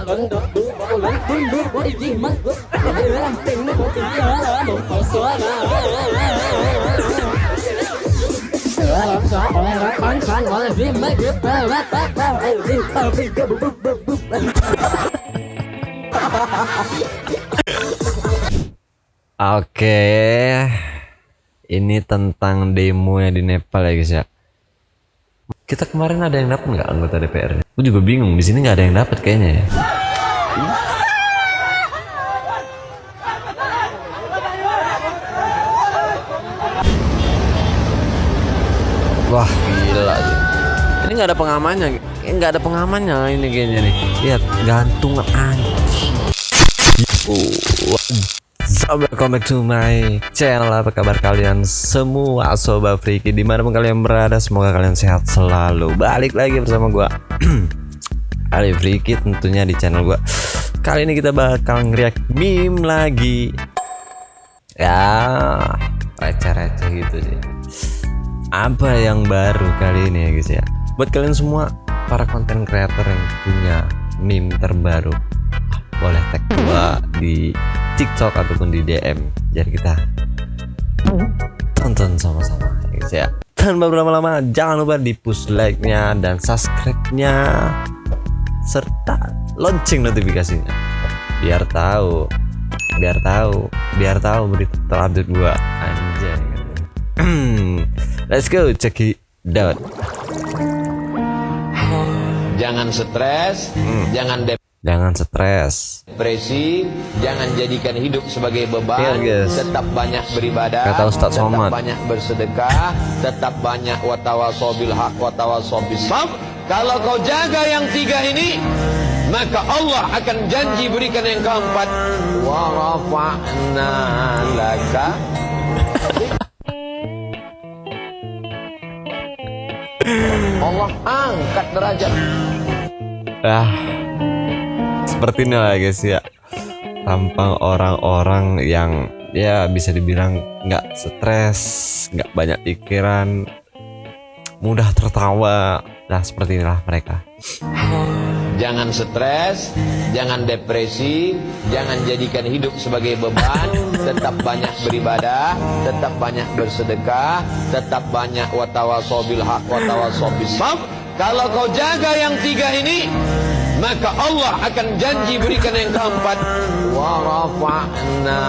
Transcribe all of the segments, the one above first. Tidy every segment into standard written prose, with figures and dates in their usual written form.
Oke, ini tentang demo yang di Nepal ya guys ya. Kita kemarin ada yang dapat nggak anggota DPR-nya? Aku juga bingung, di sini nggak ada yang dapat kayaknya ya. Wah gila sih. Ini nggak ada pengamannya, nggak ada pengamannya ini kayaknya nih. Lihat gantungan anjing. Welcome back to my channel. Apa kabar kalian semua sobat Friki dimanapun kalian berada, semoga kalian sehat selalu. Balik lagi bersama gua Ali Friki tentunya di channel gua. Kali ini kita bakal nge-react meme lagi. Ya receh-receh gitu sih. Apa yang baru kali ini ya guys ya, buat kalian semua para konten creator yang punya meme terbaru, boleh tag gua di TikTok ataupun di DM, jadi kita tonton sama-sama ya guys ya. Tanpa berlama-lama, jangan lupa di push like-nya dan subscribe-nya serta lonceng notifikasinya biar tahu berita terupdate gua anjay. Let's go check it out. Jangan stres, Jangan stres. depresi, jangan jadikan hidup sebagai beban. Iya, guys. Tetap banyak beribadah, Kata Ustadz tetap Somad. banyak bersedekah, tetap banyak watawasobil haq, watawasobil sabr. Kalau kau jaga yang tiga ini, maka Allah akan janji berikan yang keempat. Wa rafa'na laka. Allah angkat derajat. Seperti ini lah guys ya, tampang orang-orang yang ya bisa dibilang nggak stres, nggak banyak pikiran, mudah tertawa. Nah seperti inilah mereka. Jangan stres, jangan depresi, jangan jadikan hidup sebagai beban. Tetap banyak beribadah, tetap banyak bersedekah, tetap banyak watawasobil haq, watawasobil sabr. Kalau kau jaga yang tiga ini, maka Allah akan janji berikan yang keempat. Wa rafa'na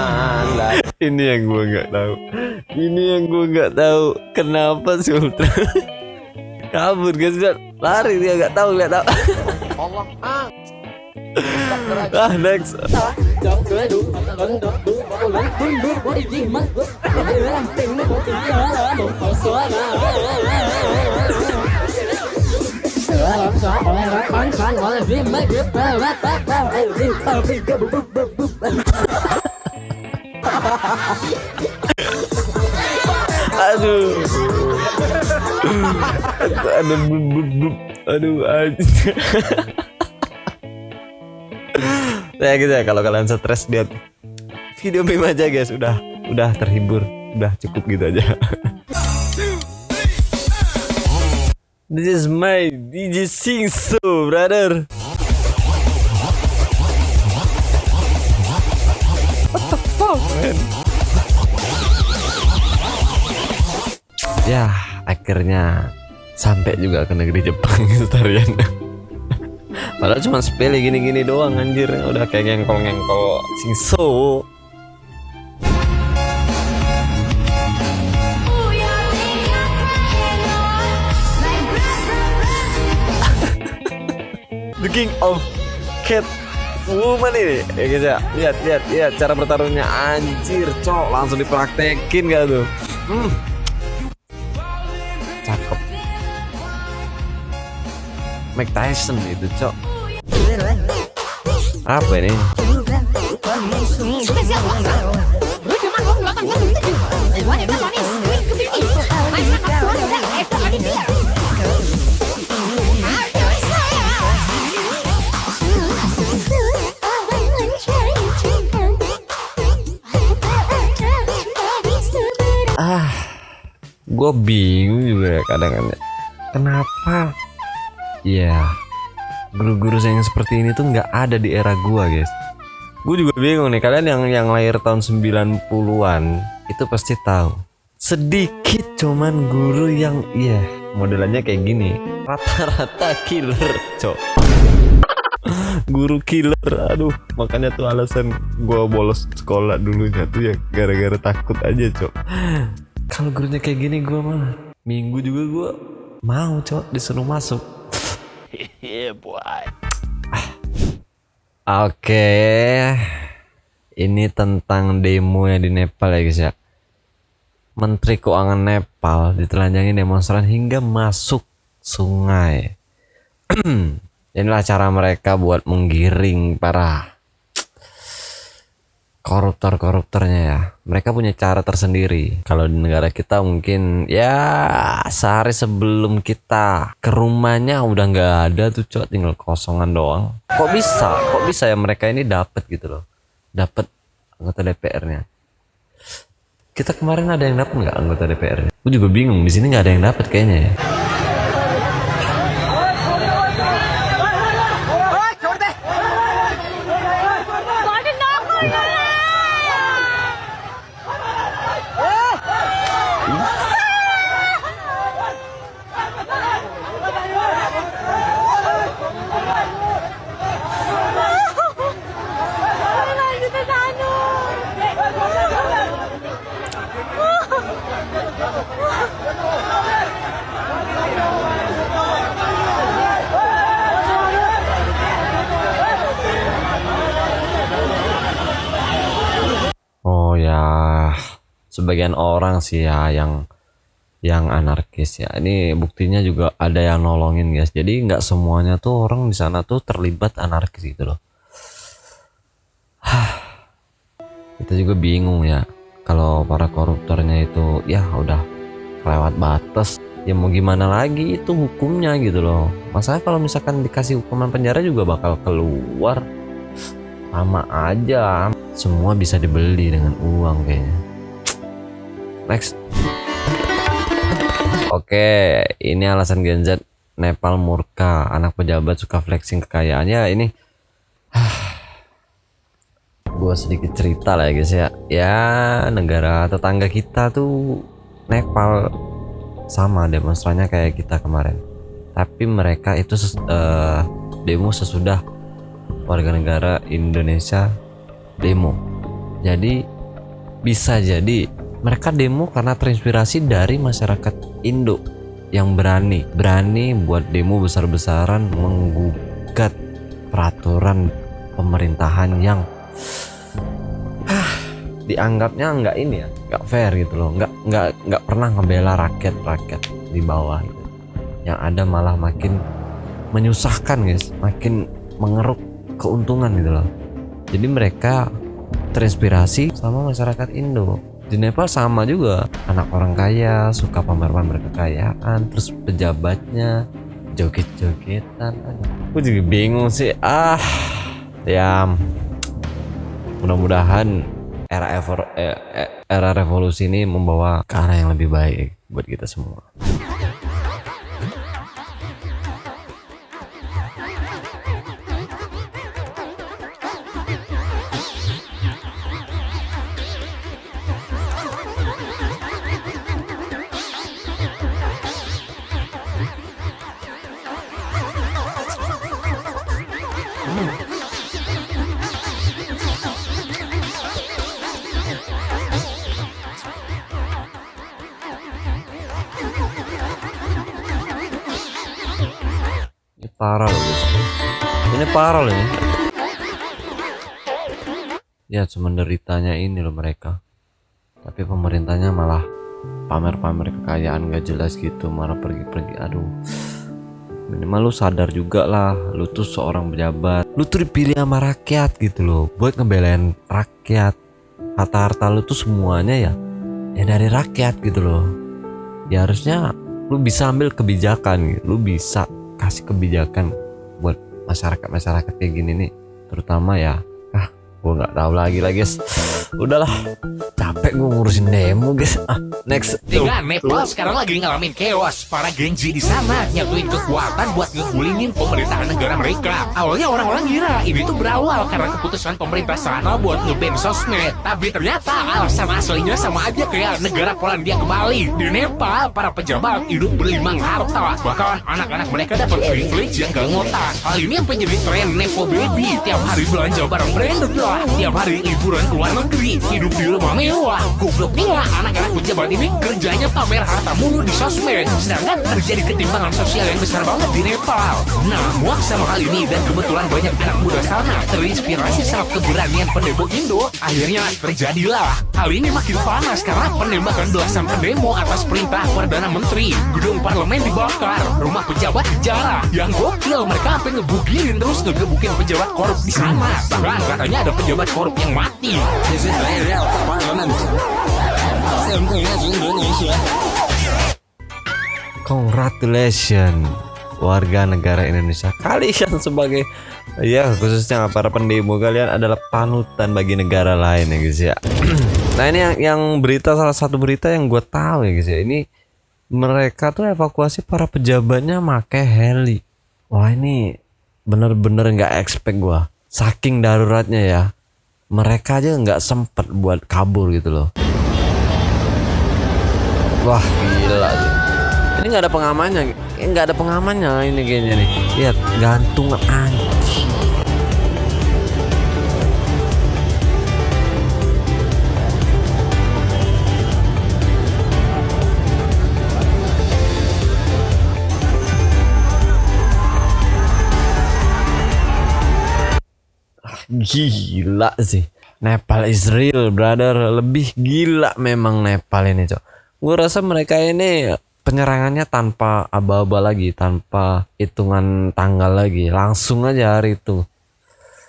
laka. Ini yang gue nggak tahu. Kenapa sih Ultra kabur guys, lari dia nggak tahu. Allah angkat derajat. Next. Aduh ya gitu ya, kalau kalian stres lihat video meme aja guys, udah terhibur, udah cukup gitu aja. This is my DJ Sing So brother. What the fuck man? Ya akhirnya sampai juga ke negeri Jepang gitu tarian. Padahal cuma sepele gini-gini doang anjir, udah kayak ngengkol-ngengkol Sing So. The King of Cat Woman ini ya guys ya. Lihat cara bertarungnya anjir, cok, langsung dipraktekin gak tuh. Cakep. Mike Tyson itu, cok. Apa ini? Gue bingung juga ya kadang-kadang. Kenapa? Ya, Guru-guru yang seperti ini tuh nggak ada di era gua, guys. Gue juga bingung nih, kalian yang lahir tahun 90-an itu pasti tahu. Sedikit cuman guru yang modelannya kayak gini. Rata-rata killer, cok. Guru killer. Aduh, makanya tuh alasan gua bolos sekolah dulunya tuh ya gara-gara takut aja, cok. Kalau gurunya kayak gini gua mah minggu juga gua mau, cok, disuruh masuk. Oke, ini tentang demo yang di Nepal ya guys ya. Menteri Keuangan Nepal ditelanjangi demonstran hingga masuk sungai. Inilah cara mereka buat menggiring para koruptornya ya. Mereka punya cara tersendiri. Kalau di negara kita mungkin ya sehari sebelum kita ke rumahnya udah nggak ada tuh, cok, tinggal kosongan doang. Kok bisa ya mereka ini dapat gitu loh, dapat anggota DPR-nya. Kita kemarin ada yang dapat nggak anggota DPR-nya? Gue juga bingung, di sini nggak ada yang dapat kayaknya ya. Oh ya, sebagian orang sih ya yang anarkis ya. Ini buktinya juga ada yang nolongin, guys. Jadi nggak semuanya tuh orang di sana tuh terlibat anarkis gitu loh. Kita juga bingung ya kalau para koruptornya itu ya udah kelewat batas. Ya mau gimana lagi, itu hukumnya gitu loh. Masalah kalau misalkan dikasih hukuman penjara juga bakal keluar. Sama aja, semua bisa dibeli dengan uang kayaknya. Next. Oke, ini alasan Gen Z Nepal murka, anak pejabat suka flexing kekayaannya. Ini gua sedikit cerita lah ya guys ya. Ya, negara tetangga kita tuh Nepal sama demonstrannya kayak kita kemarin. Tapi mereka itu demo sesudah warga negara Indonesia demo. Jadi bisa jadi mereka demo karena terinspirasi dari masyarakat Indo yang berani buat demo besar-besaran menggugat peraturan pemerintahan yang dianggapnya nggak ini ya, nggak fair gitu loh, nggak pernah ngebela rakyat di bawah gitu. Yang ada malah makin menyusahkan, guys, makin mengeruk keuntungan gitu loh. Jadi mereka terinspirasi sama masyarakat Indo. Di Nepal sama juga, anak orang kaya suka pamer-pamer kekayaan, terus pejabatnya joget-jogetan. Aku juga bingung sih. Ya mudah-mudahan era revolusi ini membawa ke arah yang lebih baik buat kita semua. Parah loh guys. Ini parah loh ini. Ya cuma deritanya ini loh mereka. Tapi pemerintahnya malah pamer-pamer kekayaan gak jelas gitu, malah pergi-pergi. Aduh, minimal lu sadar juga lah, lu tuh seorang pejabat, lu tuh dipilih sama rakyat gitu loh, buat ngebelain rakyat. Harta-harta lu tuh semuanya ya dari rakyat gitu loh. Ya harusnya lu bisa ambil kebijakan gitu. Lu bisa kasih kebijakan buat masyarakat kayak gini nih, terutama ya gua nggak tahu lagi lah guys. Udahlah, capek gue ngurusin demo guys. Next. Tiga, Nepal sekarang lagi ngalamin chaos. Para Genji di sana nyatuin kekuatan buat ngegulingin pemerintahan negara mereka. Awalnya orang-orang kira ini tuh berawal karena keputusan pemerintah sana buat nge-ban sosmed. Tapi ternyata alasan aslinya sama aja kayak negara Polandia ke Bali. Di Nepal, para pejabat hidup berlimpah harta. Bahkan anak-anak mereka dapat privilege yang gak ngotak. Hal ini yang menjadi tren Nepo Baby. Tiap hari belanja barang branded lah. Tiap hari liburan ke luar negeri. Hidup di rumah mewah. Gobloknya anak-anak pejabat ini kerjanya pamer harta mulu di sosmed, sedangkan terjadi ketimpangan sosial yang besar banget di Nepal. Nah, muak sama hal ini dan kebetulan banyak anak muda sana terinspirasi sama keberanian pendemo Indo, akhirnya terjadilah hal ini makin panas karena penembakan belasan pendemo atas perintah Perdana Menteri. Gedung parlemen dibakar, rumah pejabat dijarah. Yang gokil, mereka sampai ngebugirin terus ngegebukin pejabat korup di sana. Bahkan katanya ada pejabat korup yang mati. Congratulations warga negara Indonesia, kalian sebagai khususnya para pendemo, kalian adalah panutan bagi negara lain ya guys ya. Nah ini yang berita, salah satu berita yang gue tahu ya guys ya, ini mereka tuh evakuasi para pejabatnya pakai heli. Wah ini bener-bener nggak expect gue, saking daruratnya ya, mereka aja nggak sempet buat kabur gitu loh. Wah gila sih. Ini nggak ada pengamannya, nggak ada pengamannya ini kayaknya nih. Lihat gantungan anjing. Gila sih. Nepal is real brother, lebih gila memang Nepal ini cok. Gue rasa mereka ini penyerangannya tanpa aba-aba lagi, tanpa hitungan tanggal lagi, langsung aja hari itu.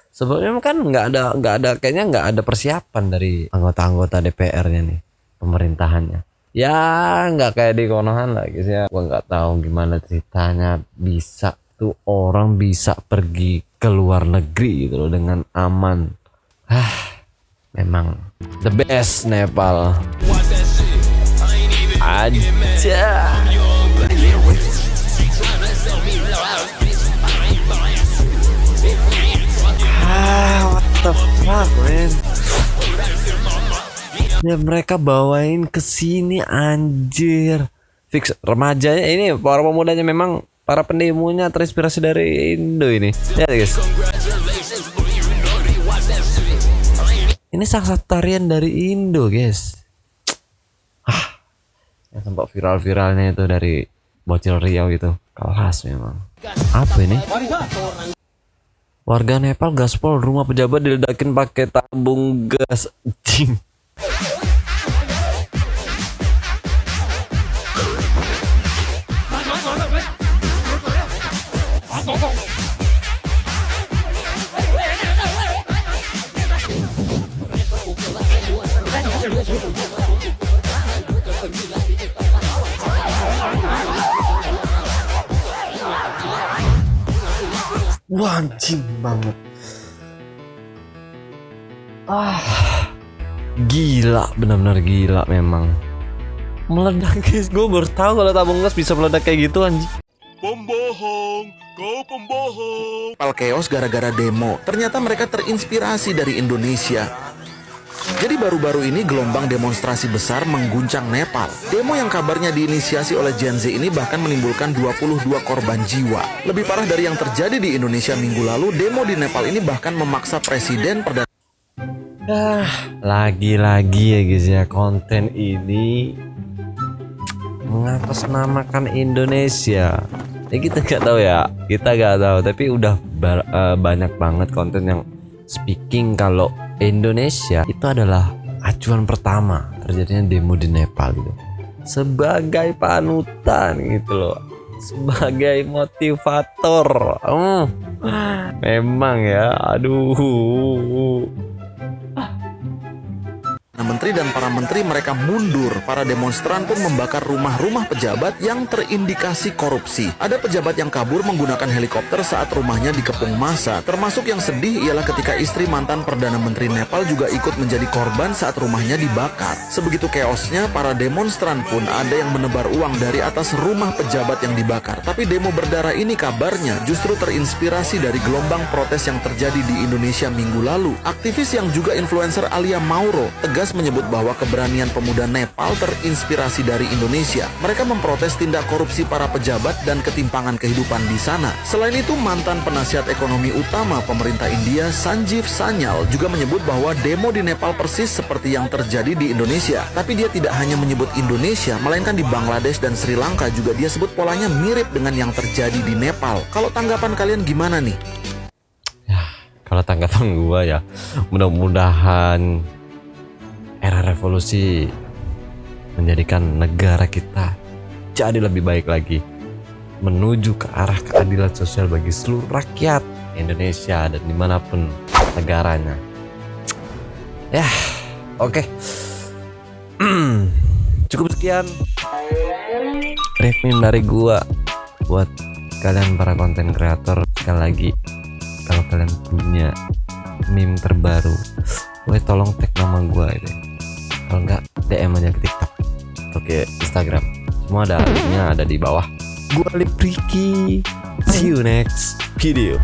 Sebelumnya kan nggak ada kayaknya nggak ada persiapan dari anggota-anggota DPR-nya nih, pemerintahannya. Ya nggak kayak di Konohan lah guys ya. Gue nggak tahu gimana ceritanya bisa tuh orang bisa pergi ke luar negeri gitu loh dengan aman. Memang the best Nepal. Aja. What the fuck man. Ya mereka bawain ke sini anjir. Fix remajanya ini, para pemudanya memang, para pendemonya terinspirasi dari Indo ini. Ya guys. Ini salah satu tarian dari Indo guys. Yang sempat viral-viralnya itu dari bocil Riau itu, kelas memang. Apa ini? Warga Nepal gaspol rumah pejabat diledakin pakai tabung gas. Wah anjing banget. Gila, benar-benar gila memang. Meledak guys, gue baru tahu kalau tabung gas bisa meledak kayak gitu anjing. Pembohong, kau pembohong. Chaos gara-gara demo. Ternyata mereka terinspirasi dari Indonesia. Jadi baru-baru ini gelombang demonstrasi besar mengguncang Nepal. Demo yang kabarnya diinisiasi oleh Gen Z ini bahkan menimbulkan 22 korban jiwa. Lebih parah dari yang terjadi di Indonesia minggu lalu, demo di Nepal ini bahkan memaksa Presiden Perdana. Lagi-lagi ya guys ya, konten ini mengatasnamakan Indonesia. Ya kita nggak tahu ya, kita nggak tahu. Tapi udah banyak banget konten yang speaking kalau Indonesia itu adalah acuan pertama terjadinya demo di Nepal gitu, sebagai panutan gitu loh, sebagai motivator. Memang ya, aduh. Menteri dan para menteri mereka mundur. Para demonstran pun membakar rumah-rumah pejabat yang terindikasi korupsi. Ada pejabat yang kabur menggunakan helikopter saat rumahnya dikepung massa. Termasuk yang sedih ialah ketika istri mantan Perdana Menteri Nepal juga ikut menjadi korban saat rumahnya dibakar. Sebegitu keosnya, para demonstran pun ada yang menebar uang dari atas rumah pejabat yang dibakar. Tapi demo berdarah ini kabarnya justru terinspirasi dari gelombang protes yang terjadi di Indonesia minggu lalu. Aktivis yang juga influencer Alia Mauro tegas menyebut bahwa keberanian pemuda Nepal terinspirasi dari Indonesia. Mereka memprotes tindak korupsi para pejabat dan ketimpangan kehidupan di sana. Selain itu, mantan penasihat ekonomi utama pemerintah India, Sanjeev Sanyal, juga menyebut bahwa demo di Nepal persis seperti yang terjadi di Indonesia. Tapi dia tidak hanya menyebut Indonesia, melainkan di Bangladesh dan Sri Lanka juga dia sebut polanya mirip dengan yang terjadi di Nepal. Kalau tanggapan kalian gimana nih? Kalau tanggapan gua ya, mudah-mudahan era revolusi menjadikan negara kita jadi lebih baik lagi, menuju ke arah keadilan sosial bagi seluruh rakyat Indonesia dan dimanapun negaranya. Ya, oke. Cukup sekian review dari gua buat kalian para konten kreator. Sekali lagi, kalau kalian punya meme terbaru, tolong tag nama gua itu. Kalau enggak, DM aja ke TikTok atau ke Instagram. Semua ada linknya, ada di bawah. Gua Alif Ricky. See you next video.